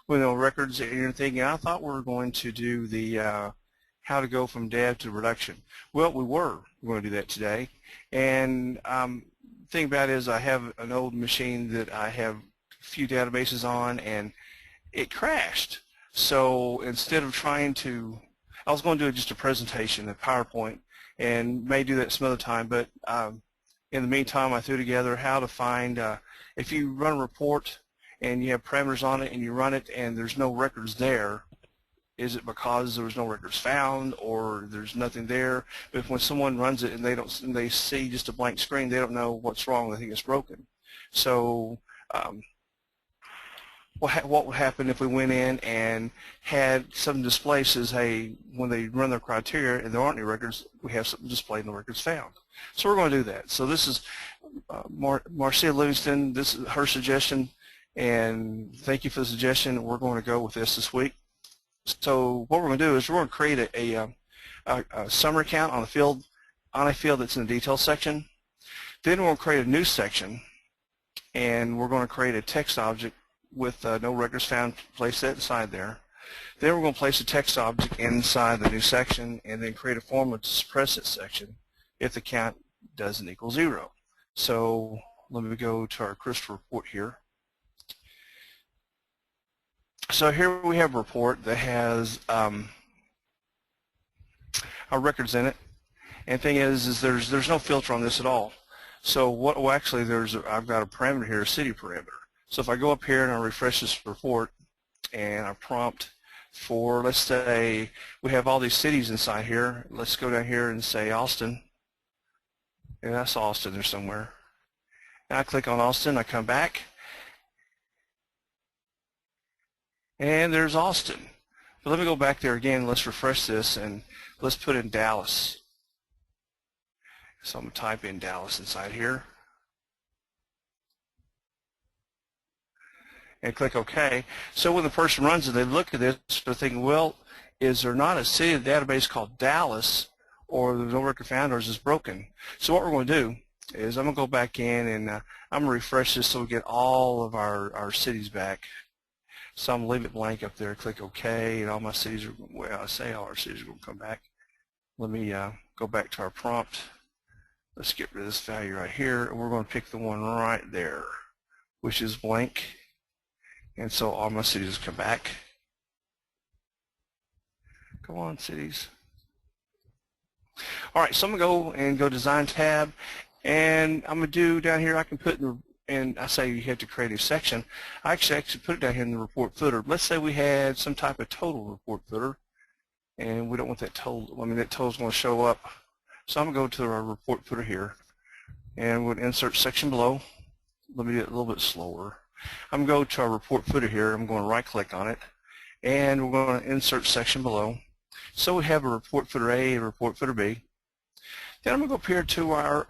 with no records and everything, and I thought we were going to do the how to go from dev to reduction. Well, we're going to do that today, and the thing about it is I have an old machine that I have a few databases on, and it crashed. So instead of trying to, I was going to do just a presentation, a PowerPoint, and may do that some other time, but in the meantime I threw together how to find, if you run a report and you have parameters on it and you run it and there's no records there, is it because there was no records found or there's nothing there? But if when someone runs it and they see just a blank screen, they don't know what's wrong, they think it's broken. So what would happen if we went in and had something display says, hey, when they run their criteria and there aren't any records, we have something displayed no records found. So we're going to do that. So this is Marcia Livingston. This is her suggestion, and thank you for the suggestion. We're going to go with this week. So what we're going to do is we're going to create a summary count on a field that's in the details section. Then we're going to create a new section, and we're going to create a text object with no records found. Place that inside there. Then we're going to place a text object inside the new section, and then create a formula to suppress that section if the count doesn't equal 0. So let me go to our crystal report here. So here we have a report that has our records in it, and the thing is there's no filter on this at all. So well, actually I've got a parameter here, a city parameter. So if I go up here and I refresh this report and I prompt for, let's say we have all these cities inside here. Let's go down here and say Austin. And that's Austin there somewhere. And I click on Austin, I come back, and there's Austin. But let me go back there again. Let's refresh this and let's put in Dallas. So I'm going to type in Dallas inside here and click OK. So when the person runs it, they look at this, they're thinking, well, is there not a city in the database called Dallas, or there's no record found, or is this broken? So what we're going to do is I'm going to go back in and I'm going to refresh this so we get all of our cities back. So I'm going to leave it blank up there, click OK, and all my cities are, well, I say all our cities are going to come back. Let me go back to our prompt. Let's get rid of this value right here, and we're going to pick the one right there, which is blank. And so all my cities come back. Come on, cities. All right, so I'm going to go and go Design tab, and I'm going to do down here, I can put in the, and I say you have to create a section. I actually put it down here in the report footer. Let's say we had some type of total report footer, and we don't want that total. I mean, that total is going to show up. So I'm going to go to our report footer here, and we'll insert section below. Let me do it a little bit slower. I'm going to go to our report footer here. I'm going to right-click on it, and we're going to insert section below. So we have a report footer A and a report footer B. Then I'm going to go up here to our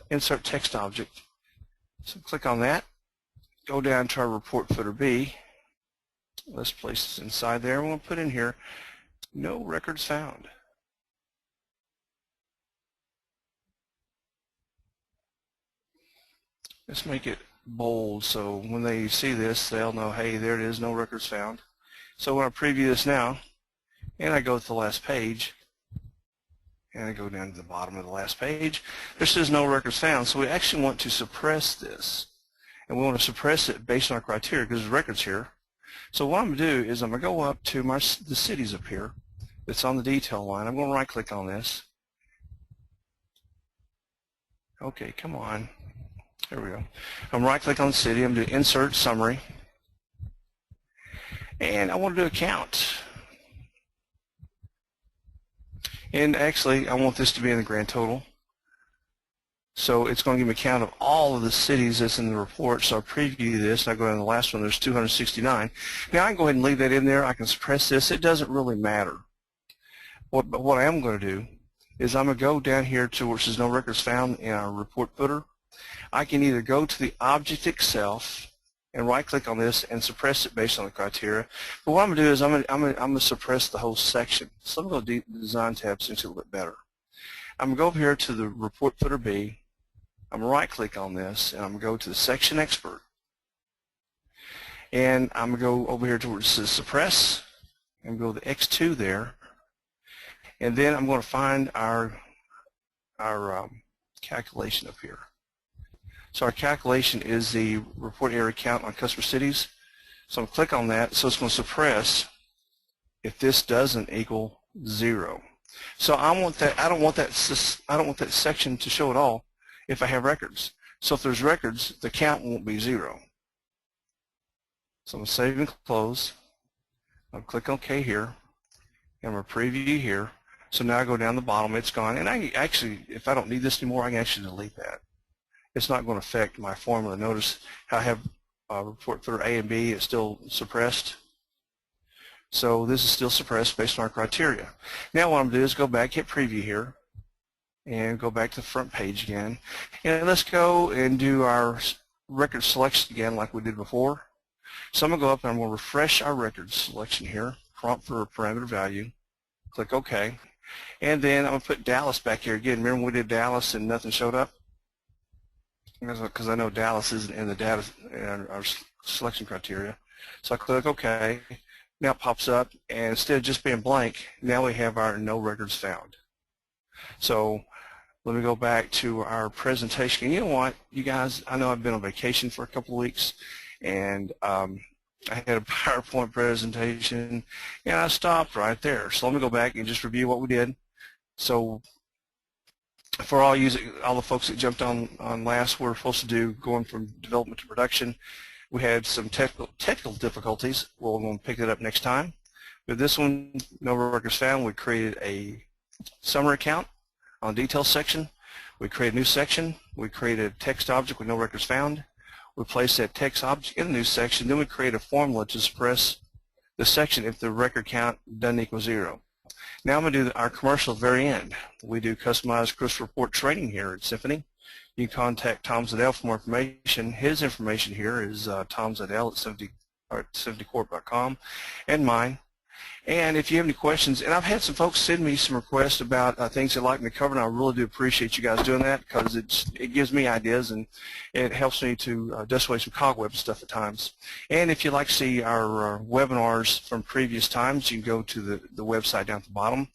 insert text object. So click on that. Go down to our report footer B. Let's place this inside there. We're going to put in here, no records found. Let's make it bold so when they see this, they'll know, hey, there it is, no records found. So when I preview this now, and I go to the last page, and I go down to the bottom of the last page, there says no records found. So we actually want to suppress this, and we want to suppress it based on our criteria because there's records here. So what I'm going to do is I'm going to go up to the cities up here that's on the detail line. I'm going to right-click on this. Okay, come on. There we go. I'm right-click on the city. I'm going to insert summary. And I want to do a count. And actually, I want this to be in the grand total. So it's going to give me a count of all of the cities that's in the report. So I'll preview this, and I go down to the last one. There's 269. Now I can go ahead and leave that in there. I can suppress this. It doesn't really matter. But what I am going to do is I'm going to go down here to where it says no records found in our report footer. I can either go to the object itself and right-click on this and suppress it based on the criteria. But what I'm going to do is I'm going to suppress the whole section. So I'm going to go to the Design tab so it's a little bit better. I'm going to go over here to the report footer B. I'm going to right-click on this, and I'm going to go to the section expert. And I'm going to go over here to where it says suppress and go to the X2 there. And then I'm going to find our calculation up here. So our calculation is the report area count on customer cities. So I'm going to click on that. So it's going to suppress if this doesn't equal 0. So I want that. I don't want that section to show at all if I have records. So if there's records, the count won't be 0. So I'm going to save and close. I'll click OK here. And I'm going to preview here. So now I go down the bottom, it's gone. And I actually, if I don't need this anymore, I can actually delete that. It's not going to affect my formula. Notice how I have report footer A and B, it's still suppressed. So this is still suppressed based on our criteria. Now what I'm going to do is go back, hit preview here, and go back to the front page again. And let's go and do our record selection again like we did before. So I'm going to go up and I'm going to refresh our record selection here, prompt for a parameter value, click OK. And then I'm going to put Dallas back here again. Remember we did Dallas and nothing showed up? Because I know Dallas isn't in the data in our selection criteria. So I click OK. Now it pops up, and instead of just being blank, now we have our no records found. So let me go back to our presentation. And you know what, you guys, I know I've been on vacation for a couple of weeks, and I had a PowerPoint presentation, and I stopped right there. So let me go back and just review what we did. So for all the folks that jumped on last, we're supposed to do going from development to production. We had some technical difficulties. We're going to pick it up next time. With this one, no records found, we created a summary account on the details section. We created a new section. We created a text object with no records found. We placed that text object in the new section. Then we create a formula to suppress the section if the record count doesn't equal 0. Now I'm going to do our commercial at the very end. We do customized Chris report training here at Symphony. You can contact Tom Zadell for more information. His information here is Tom Zadell at symphonycorp.com and mine. And if you have any questions, and I've had some folks send me some requests about things they'd like me to cover, and I really do appreciate you guys doing that because it gives me ideas and it helps me to dust away some cobweb stuff at times. And if you'd like to see our webinars from previous times, you can go to the website down at the bottom,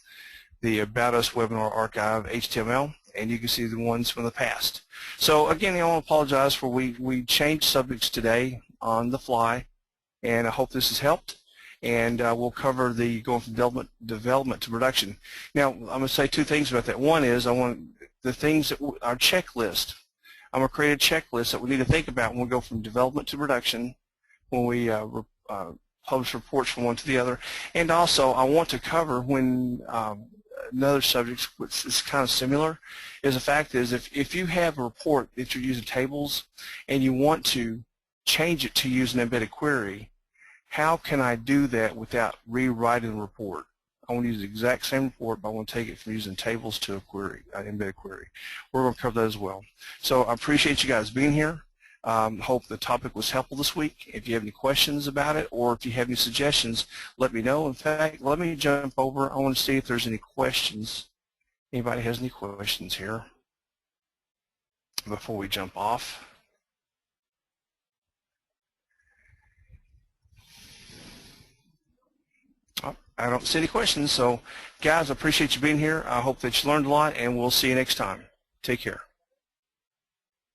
the About Us webinar archive HTML, and you can see the ones from the past. So again, I want to apologize for we changed subjects today on the fly, and I hope this has helped. And we'll cover the going from development to production. Now, I'm going to say two things about that. One is I want the things that our checklist. I'm going to create a checklist that we need to think about when we go from development to production, when we publish reports from one to the other. And also, I want to cover when another subject, which is kind of similar, is the fact is if you have a report that you're using tables and you want to change it to use an embedded query, how can I do that without rewriting the report? I want to use the exact same report, but I want to take it from using tables to a query, an embedded query. We're going to cover that as well. So I appreciate you guys being here. Hope the topic was helpful this week. If you have any questions about it or if you have any suggestions, let me know. In fact, let me jump over. I want to see if there's any questions. Anybody has any questions here before we jump off? I don't see any questions. So, guys, I appreciate you being here. I hope that you learned a lot, and we'll see you next time. Take care.